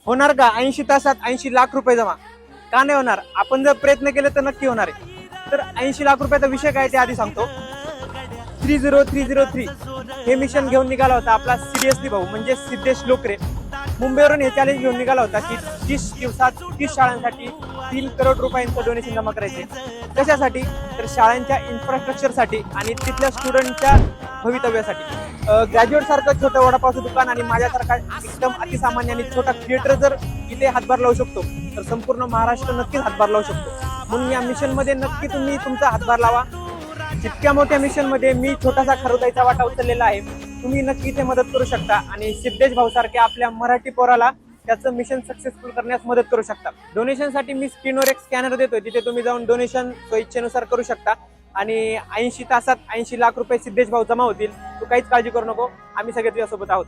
होणार का 80 तासात 80 लाख रुपये जमा? का नाही होणार? आपण जर प्रयत्न केले तर नक्की होणार आहे. तर 80 लाख रुपयाचा विषय काय ते आधी सांगतो. 30303 हे मिशन घेऊन निघाला होता आपला सिरियसली भाऊ म्हणजे सिद्धेश लोकरे. मुंबईवरून हे चॅलेंज घेऊन निघाला होता की 30 दिवसात 30 शाळांसाठी 3 करोड रुपयांचं डोनेशन जमा करायचे. कशासाठी? तर शाळांच्या इन्फ्रास्ट्रक्चरसाठी आणि तिथल्या स्टुडंटच्या भवितव्यासाठी. ग्रॅज्युएट सारखं छोटं वडापावचं दुकान आणि माझ्यासारखा एकदम अतिसामान्य आणि छोटा थिएटर जर इथे हातभार लावू शकतो तर संपूर्ण महाराष्ट्र नक्कीच हातभार लावू शकतो. म्हणून या मिशन मध्ये नक्की तुम्ही तुमचा हातभार लावा. इतक्या मोठ्या मिशन मध्ये मी छोटासा खरुताईचा वाटा उचललेला आहे. तुम्ही नक्की इथे मदत करू शकता आणि सिद्धेश भाऊ सारख्या आपल्या मराठी पोराला त्याचं मिशन सक्सेसफुल करण्यास मदत करू शकता. डोनेशनसाठी मी स्क्रीनवर एक स्कॅनर देतोय, तिथे तुम्ही जाऊन डोनेशन स्वइच्छेनुसार करू शकता आणि 80 तासात 80 लाख रुपये सिद्धेश भाऊ जमा होतील. तू काहीच काळजी करू नको, आम्ही सगळे तुझ्यासोबत आहोत.